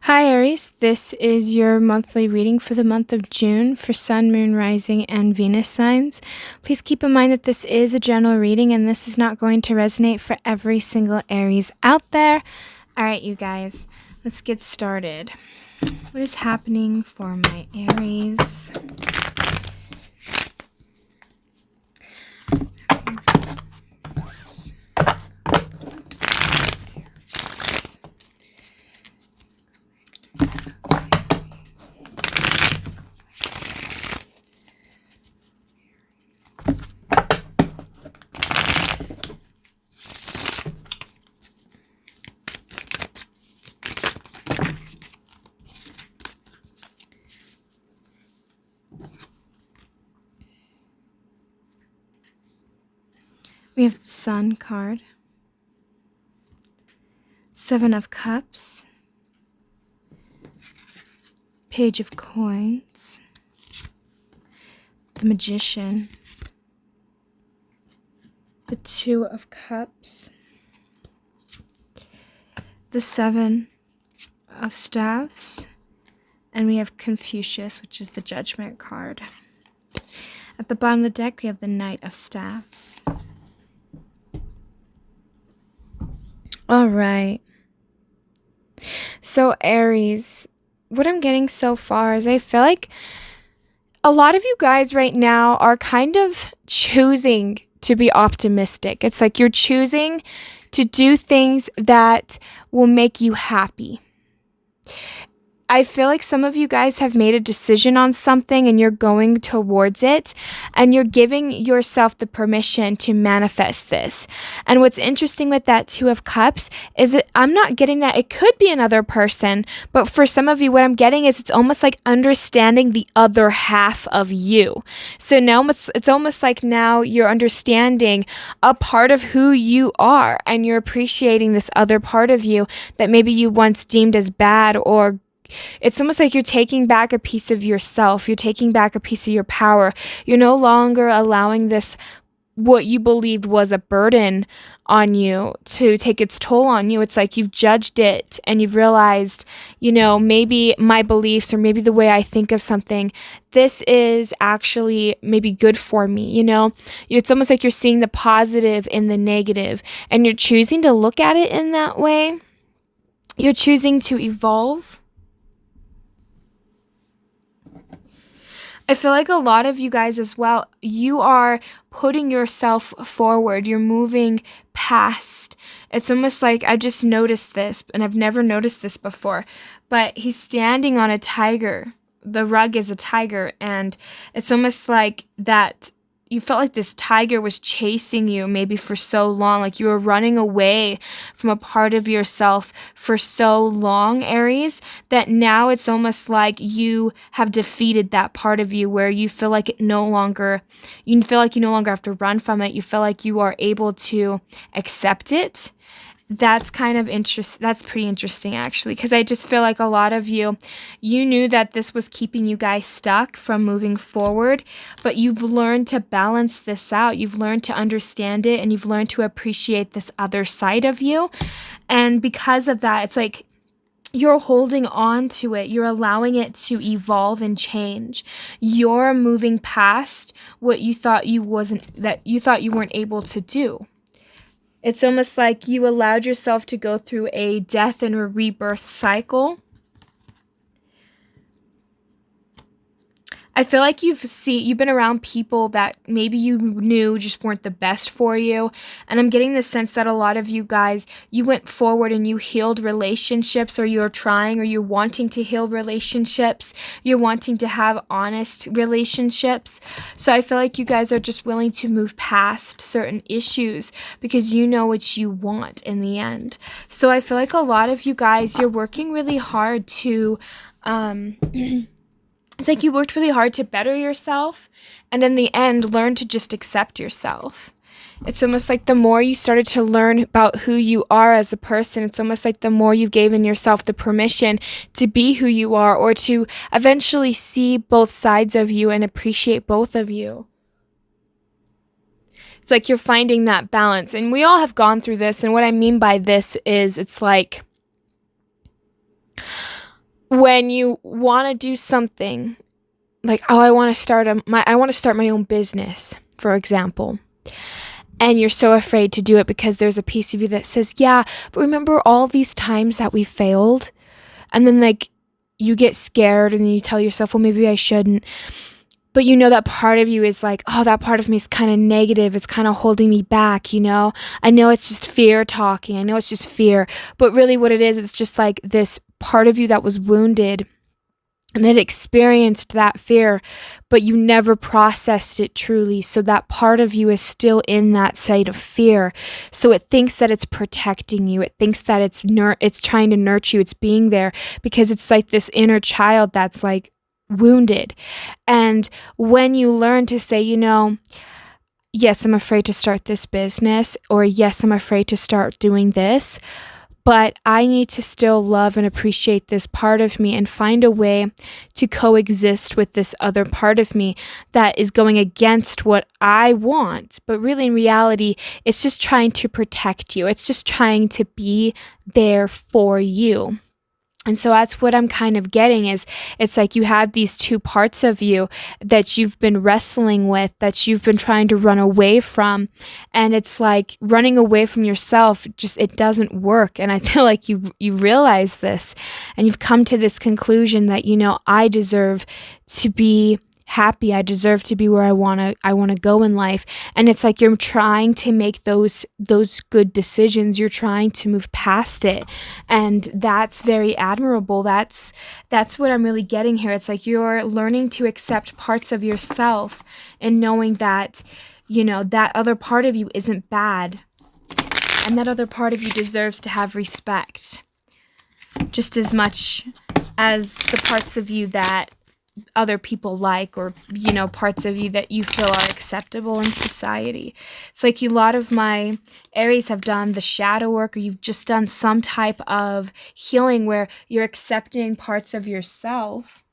Hi Aries, this is your monthly reading for the month of June for Sun, Moon, Rising, and Venus signs. Please keep in mind that this is a general reading and this is not going to resonate for every single Aries out there. Alright, you guys, let's get started. What is happening for my Aries? We have the Sun card, Seven of Cups, Page of Coins, the Magician, the Two of Cups, the Seven of Staffs, and we have Confucius, which is the Judgment card. At the bottom of the deck, we have the Knight of Staffs. All right. So Aries, what I'm getting so far is I feel like a lot of you guys right now are kind of choosing to be optimistic. It's like you're choosing to do things that will make you happy. I feel like some of you guys have made a decision on something and you're going towards it and you're giving yourself the permission to manifest this. And what's interesting with that Two of Cups is that I'm not getting that it could be another person, but for some of you, what I'm getting is it's almost like understanding the other half of you. So now it's almost like now you're understanding a part of who you are and you're appreciating this other part of you that maybe you once deemed as bad, or it's almost like you're taking back a piece of yourself. You're taking back a piece of your power. You're no longer allowing this, what you believed was a burden on you, to take its toll on you. It's like you've judged it and you've realized, maybe my beliefs or maybe the way I think of something, this is actually maybe good for me. It's almost like you're seeing the positive in the negative and you're choosing to look at it in that way. You're choosing to evolve. I feel like a lot of you guys as well, you are putting yourself forward. You're moving past. It's almost like I just noticed this, and I've never noticed this before, but he's standing on a tiger. The rug is a tiger, and it's almost like that you felt like this tiger was chasing you maybe for so long, like you were running away from a part of yourself for so long, Aries, that now it's almost like you have defeated that part of you where you feel like you no longer have to run from it. You feel like you are able to accept it. That's kind of that's pretty interesting actually, because I just feel like a lot of you knew that this was keeping you guys stuck from moving forward, but you've learned to balance this out. You've learned to understand it and you've learned to appreciate this other side of you. And because of that, it's like you're holding on to it. You're allowing it to evolve and change. You're moving past what you thought you weren't able to do. It's almost like you allowed yourself to go through a death and a rebirth cycle. I feel like you've been around people that maybe you knew just weren't the best for you. And I'm getting the sense that a lot of you guys, you went forward and you healed relationships, or you're trying, or you're wanting to heal relationships. You're wanting to have honest relationships. So I feel like you guys are just willing to move past certain issues because you know what you want in the end. So I feel like a lot of you guys, you're working really hard to, it's like you worked really hard to better yourself, and in the end, learn to just accept yourself. It's almost like the more you started to learn about who you are as a person, it's almost like the more you've given yourself the permission to be who you are, or to eventually see both sides of you and appreciate both of you. It's like you're finding that balance, and we all have gone through this, and what I mean by this is it's like when you want to do something like, oh, I want to start my own business, for example. And you're so afraid to do it because there's a piece of you that says, yeah, but remember all these times that we failed? And then like you get scared and then you tell yourself, well, maybe I shouldn't. But you know that part of you is like, oh, that part of me is kind of negative. It's kind of holding me back, you know? I know it's just fear talking. I know it's just fear. But really what it is, it's just like this part of you that was wounded and it experienced that fear, but you never processed it truly. So that part of you is still in that state of fear. So it thinks that it's protecting you. It thinks that it's trying to nurture you. It's being there because it's like this inner child that's like wounded. And when you learn to say, you know, yes, I'm afraid to start this business, or yes, I'm afraid to start doing this, but I need to still love and appreciate this part of me and find a way to coexist with this other part of me that is going against what I want. But really, in reality, it's just trying to protect you. It's just trying to be there for you. And so that's what I'm kind of getting is it's like you have these two parts of you that you've been wrestling with, that you've been trying to run away from. And it's like running away from yourself, just it doesn't work. And I feel like you realize this and you've come to this conclusion that, you know, I deserve to be happy. I deserve to be where I want to go in life. And it's like you're trying to make those good decisions. You're trying to move past it. And that's very admirable. That's what I'm really getting here. It's like you're learning to accept parts of yourself and knowing that, you know, that other part of you isn't bad. And that other part of you deserves to have respect just as much as the parts of you that other people like, or, you know, parts of you that you feel are acceptable in society. It's like a lot of my Aries have done the shadow work, or you've just done some type of healing where you're accepting parts of yourself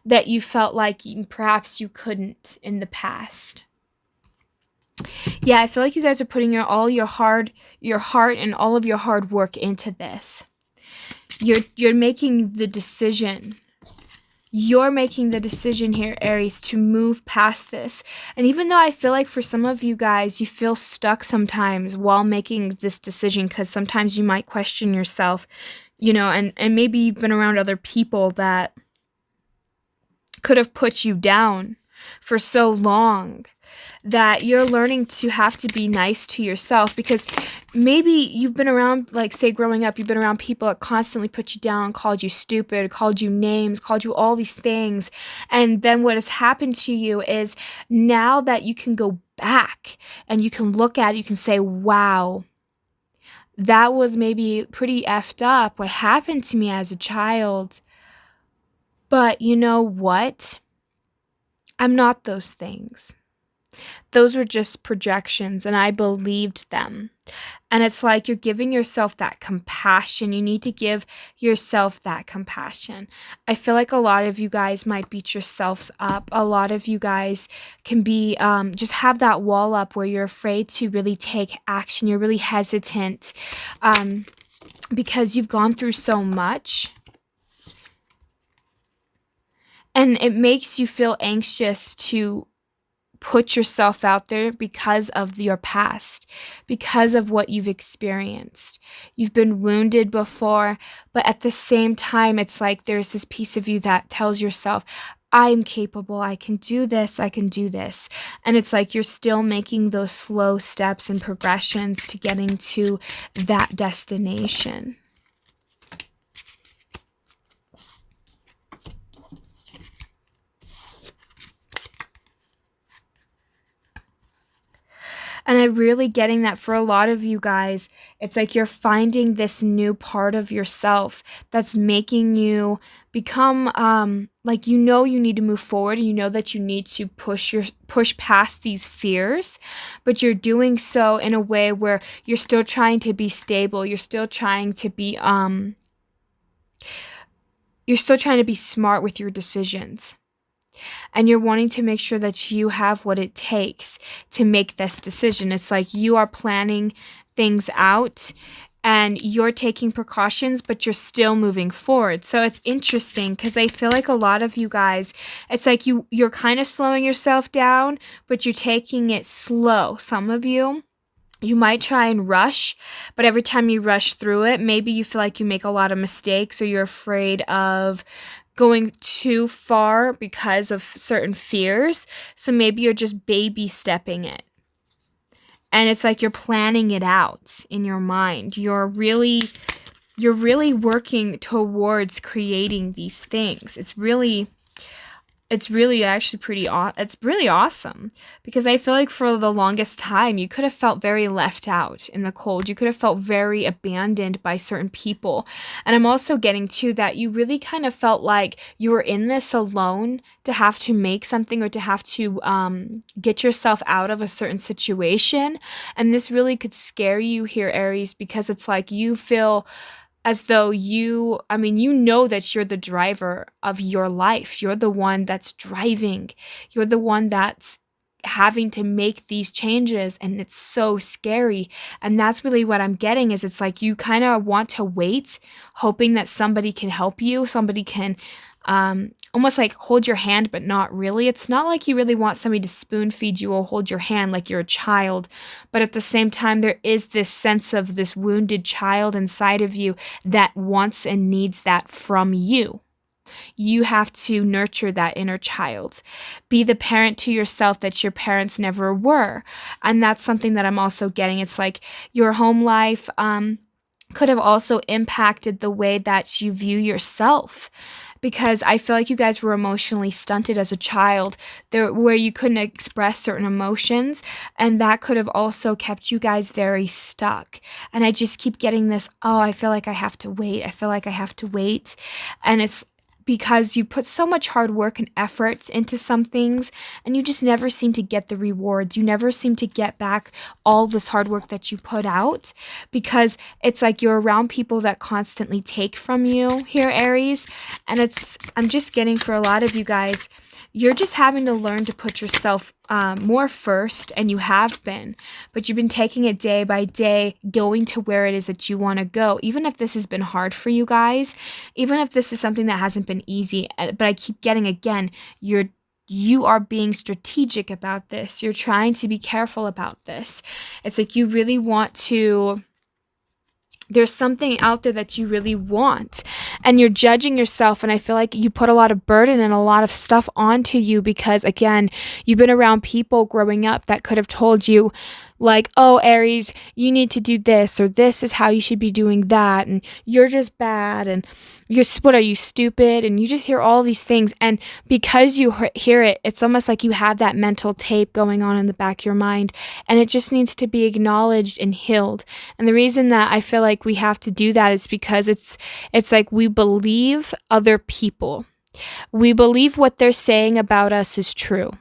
that you felt like perhaps you couldn't in the past. Yeah, I feel like you guys are putting all your heart and all of your hard work into this. You're making the decision. You're making the decision here, Aries, to move past this. And even though I feel like for some of you guys, you feel stuck sometimes while making this decision, because sometimes you might question yourself, you know, and maybe you've been around other people that could have put you down for so long that you're learning to have to be nice to yourself, because maybe you've been around, like say growing up, you've been around people that constantly put you down, called you stupid, called you names, called you all these things. And then what has happened to you is now that you can go back and you can look at it, you can say, wow, that was maybe pretty effed up what happened to me as a child. But you know what? I'm not those things. Those were just projections, and I believed them. And it's like you're giving yourself that compassion. You need to give yourself that compassion. I feel like a lot of you guys might beat yourselves up. A lot of you guys can be just have that wall up where you're afraid to really take action. You're really hesitant because you've gone through so much. And it makes you feel anxious to put yourself out there because of your past, because of what you've experienced. You've been wounded before, but at the same time, it's like there's this piece of you that tells yourself, I'm capable, I can do this, I can do this. And it's like you're still making those slow steps and progressions to getting to that destination. And I'm really getting that for a lot of you guys, it's like you're finding this new part of yourself that's making you become like, you know, you need to move forward, and you know that you need to push past these fears, but you're doing so in a way where you're still trying to be stable. You're still trying to be smart with your decisions. And you're wanting to make sure that you have what it takes to make this decision. It's like you are planning things out and you're taking precautions, but you're still moving forward. So it's interesting because I feel like a lot of you guys, it's like you're kind of slowing yourself down, but you're taking it slow. Some of you might try and rush, but every time you rush through it, maybe you feel like you make a lot of mistakes, or you're afraid of going too far because of certain fears. So maybe you're just baby stepping it. And it's like you're planning it out in your mind. You're really working towards creating these things. It's really actually it's really awesome, because I feel like for the longest time you could have felt very left out in the cold. You could have felt very abandoned by certain people. And I'm also getting to that you really kind of felt like you were in this alone, to have to make something, or to have to get yourself out of a certain situation. And this really could scare you here, Aries, because it's like you feel as though you know that you're the driver of your life. You're the one that's driving. You're the one that's having to make these changes, and it's so scary. And that's really what I'm getting, is it's like you kind of want to wait, hoping that somebody can help you. Somebody can almost like hold your hand, but not really. It's not like you really want somebody to spoon feed you or hold your hand like you're a child. But at the same time, there is this sense of this wounded child inside of you that wants and needs that from you. You have to nurture that inner child. Be the parent to yourself that your parents never were. And that's something that I'm also getting. It's like your home life could have also impacted the way that you view yourself, because I feel like you guys were emotionally stunted as a child, where you couldn't express certain emotions, and that could have also kept you guys very stuck. And I just keep getting this, oh, I feel like I have to wait. I feel like I have to wait. And it's because you put so much hard work and effort into some things, and you just never seem to get the rewards. You never seem to get back all this hard work that you put out, because it's like you're around people that constantly take from you here, Aries. And I'm just getting, for a lot of you guys, you're just having to learn to put yourself more first, and you have been, but you've been taking it day by day, going to where it is that you want to go. Even if this has been hard for you guys, even if this is something that hasn't been easy, but I keep getting, again, you are being strategic about this. You're trying to be careful about this. It's like you really want to, there's something out there that you really want, and you're judging yourself. And I feel like you put a lot of burden and a lot of stuff onto you, because again, you've been around people growing up that could have told you, like, oh, Aries, you need to do this, or this is how you should be doing that, and you're just bad, and what are you, stupid? And you just hear all these things, and because you hear it, it's almost like you have that mental tape going on in the back of your mind, and it just needs to be acknowledged and healed. And the reason that I feel like we have to do that is because it's like we believe other people. We believe what they're saying about us is true.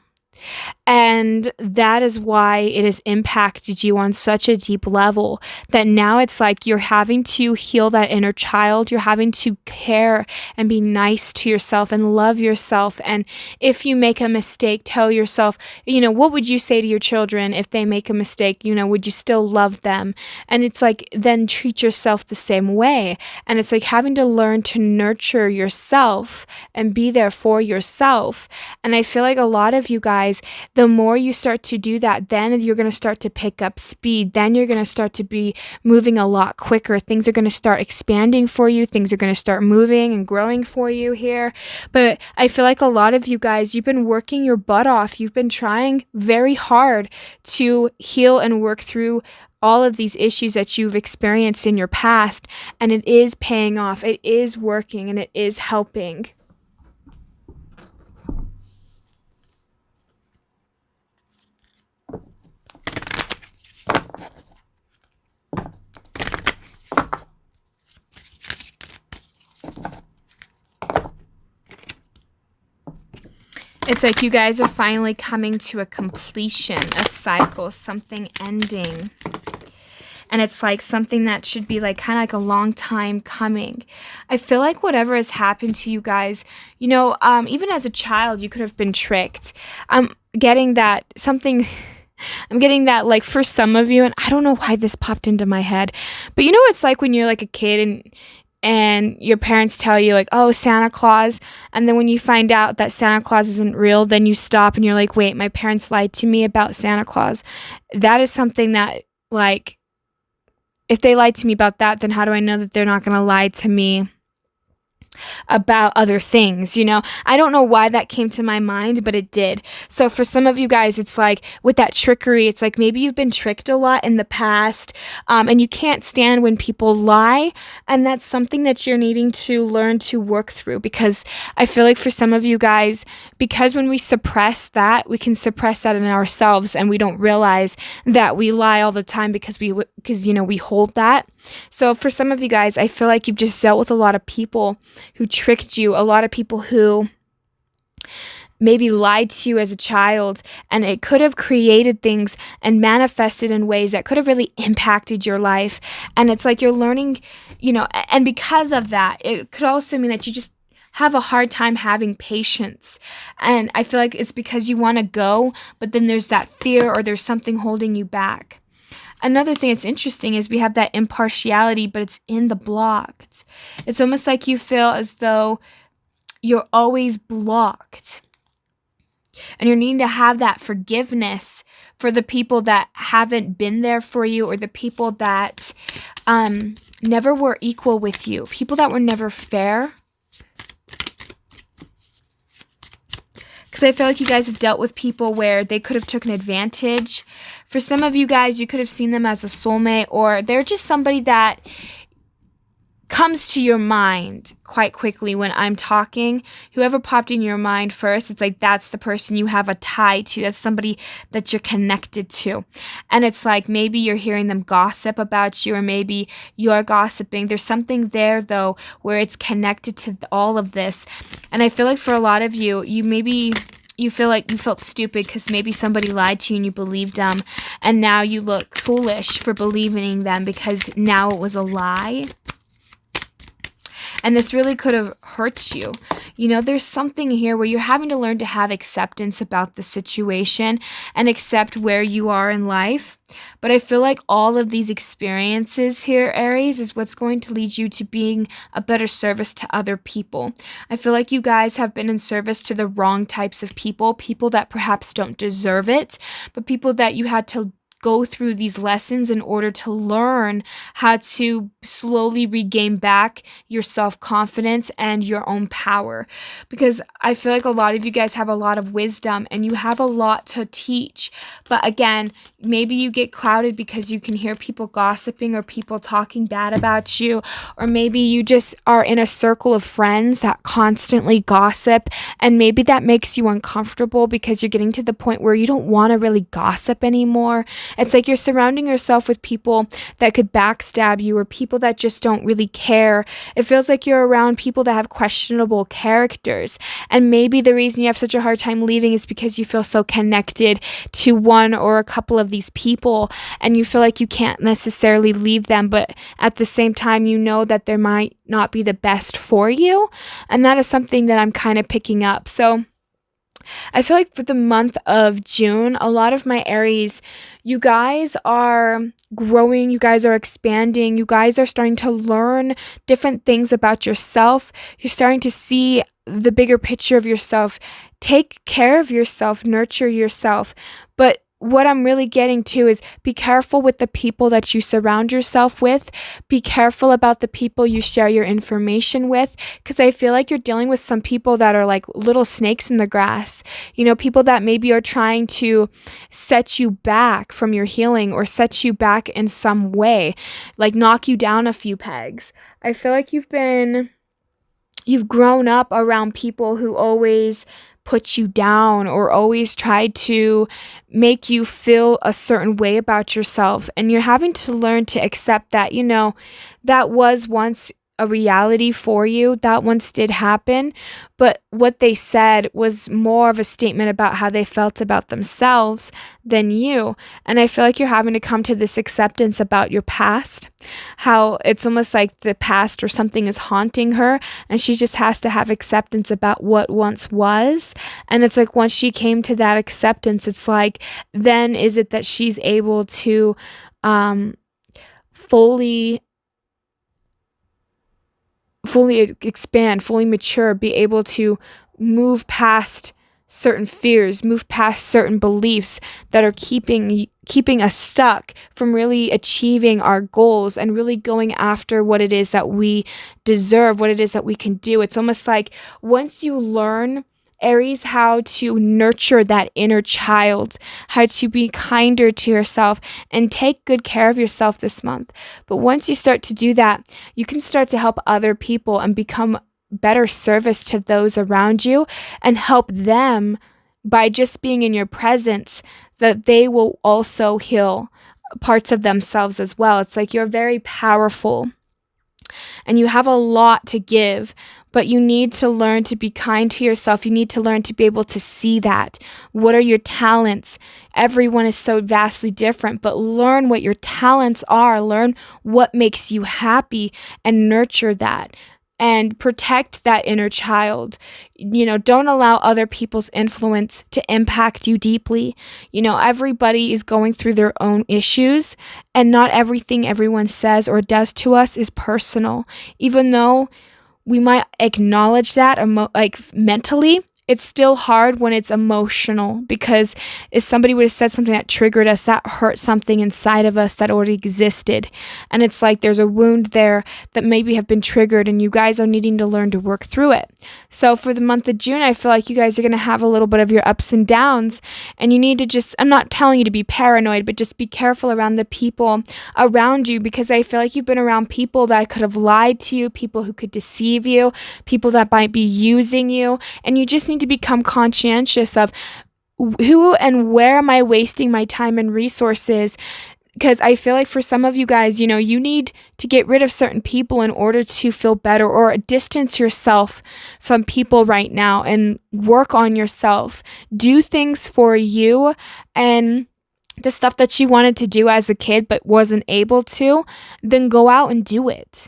And that is why it has impacted you on such a deep level, that now it's like you're having to heal that inner child. You're having to care and be nice to yourself and love yourself. And if you make a mistake, tell yourself, what would you say to your children if they make a mistake? Would you still love them? And it's like, then treat yourself the same way. And it's like having to learn to nurture yourself and be there for yourself. And I feel like a lot of you guys, the more you start to do that, then you're going to start to pick up speed. Then you're going to start to be moving a lot quicker. Things are going to start expanding for you. Things are going to start moving and growing for you here. But I feel like a lot of you guys, you've been working your butt off. You've been trying very hard to heal and work through all of these issues that you've experienced in your past. And it is paying off. It is working, and it is helping. It's like you guys are finally coming to a completion, a cycle, something ending. And it's like something that should be like kind of like a long time coming. I feel like whatever has happened to you guys, even as a child, you could have been tricked. I'm getting that something I'm getting that, like, for some of you, and I don't know why this popped into my head, but you know what it's like when you're like a kid and your parents tell you, like, oh, Santa Claus, and then when you find out that Santa Claus isn't real, then you stop and you're like, wait, my parents lied to me about Santa Claus. That is something that, like, if they lied to me about that, then how do I know that they're not going to lie to me about other things? I don't know why that came to my mind, but it did. So for some of you guys, it's like with that trickery, it's like maybe you've been tricked a lot in the past, and you can't stand when people lie, and that's something that you're needing to learn to work through, because I feel like for some of you guys, because when we suppress that, we can suppress that in ourselves, and we don't realize that we lie all the time because we hold that. So for some of you guys, I feel like you've just dealt with a lot of people who tricked you, a lot of people who maybe lied to you as a child, and it could have created things and manifested in ways that could have really impacted your life. And it's like you're learning, and because of that, it could also mean that you just have a hard time having patience. And I feel like it's because you want to go, but then there's that fear or there's something holding you back. Another thing that's interesting is we have that impartiality, but it's in the blocked. It's almost like you feel as though you're always blocked. And you're needing to have that forgiveness for the people that haven't been there for you, or the people that never were equal with you, people that were never fair. Because I feel like you guys have dealt with people where they could have taken advantage. For some of you guys, you could have seen them as a soulmate, or they're just somebody that comes to your mind quite quickly when I'm talking. Whoever popped in your mind first, it's like that's the person you have a tie to. That's somebody that you're connected to. And it's like maybe you're hearing them gossip about you, or maybe you're gossiping. There's something there, though, where it's connected to all of this. And I feel like for a lot of you, you feel like you felt stupid because maybe somebody lied to you and you believed them. And now you look foolish for believing them because now it was a lie. And this really could have hurt you. There's something here where you're having to learn to have acceptance about the situation and accept where you are in life. But I feel like all of these experiences here, Aries, is what's going to lead you to being a better service to other people. I feel like you guys have been in service to the wrong types of people that perhaps don't deserve it, but people that you had to go through these lessons in order to learn how to slowly regain back your self-confidence and your own power. Because I feel like a lot of you guys have a lot of wisdom and you have a lot to teach. But again, maybe you get clouded because you can hear people gossiping or people talking bad about you, or maybe you just are in a circle of friends that constantly gossip, and maybe that makes you uncomfortable because you're getting to the point where you don't want to really gossip anymore. It's like you're surrounding yourself with people that could backstab you, or people that just don't really care. It feels like you're around people that have questionable characters. And maybe the reason you have such a hard time leaving is because you feel so connected to one or a couple of these people, and you feel like you can't necessarily leave them, but at the same time, you know that they might not be the best for you. And that is something that I'm kind of picking up. So I feel like for the month of June, a lot of my Aries, you guys are growing, you guys are expanding, you guys are starting to learn different things about yourself. You're starting to see the bigger picture of yourself. Take care of yourself, nurture yourself. But what I'm really getting to is be careful with the people that you surround yourself with. Be careful about the people you share your information with, because I feel like you're dealing with some people that are like little snakes in the grass. People that maybe are trying to set you back from your healing, or set you back in some way, like knock you down a few pegs. I feel like you've grown up around people who always put you down, or always tried to make you feel a certain way about yourself. And you're having to learn to accept that, that was once a reality for you. That once did happen, but what they said was more of a statement about how they felt about themselves than you. And I feel like you're having to come to this acceptance about your past, how it's almost like the past or something is haunting her, and she just has to have acceptance about what once was. And it's like once she came to that acceptance, it's like then is it that she's able to fully expand, fully mature, be able to move past certain fears, move past certain beliefs that are keeping us stuck from really achieving our goals and really going after what it is that we deserve, what it is that we can do. It's almost like once you learn, Aries, how to nurture that inner child, how to be kinder to yourself and take good care of yourself this month. But once you start to do that, you can start to help other people and become better service to those around you and help them by just being in your presence, that they will also heal parts of themselves as well. It's like you're very powerful and you have a lot to give, but you need to learn to be kind to yourself. You need to learn to be able to see that. What are your talents? Everyone is so vastly different, but learn what your talents are. Learn what makes you happy and nurture that. And protect that inner child. Don't allow other people's influence to impact you deeply. Everybody is going through their own issues, and not everything everyone says or does to us is personal. Even though we might acknowledge that mentally, it's still hard when it's emotional, because if somebody would have said something that triggered us, that hurt something inside of us that already existed. And it's like there's a wound there that maybe have been triggered, and you guys are needing to learn to work through it. So for the month of June, I feel like you guys are going to have a little bit of your ups and downs, and you need to just, I'm not telling you to be paranoid, but just be careful around the people around you, because I feel like you've been around people that could have lied to you, people who could deceive you, people that might be using you, and you just need to become conscientious of who and where am I wasting my time and resources. Because I feel like for some of you guys, you need to get rid of certain people in order to feel better, or distance yourself from people right now and work on yourself. Do things for you, and the stuff that you wanted to do as a kid but wasn't able to, then go out and do it.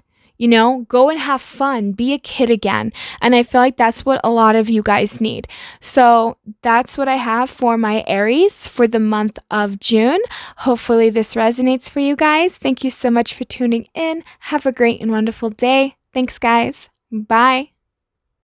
Go and have fun, be a kid again. And I feel like that's what a lot of you guys need. So that's what I have for my Aries for the month of June. Hopefully this resonates for you guys. Thank you so much for tuning in. Have a great and wonderful day. Thanks, guys. Bye.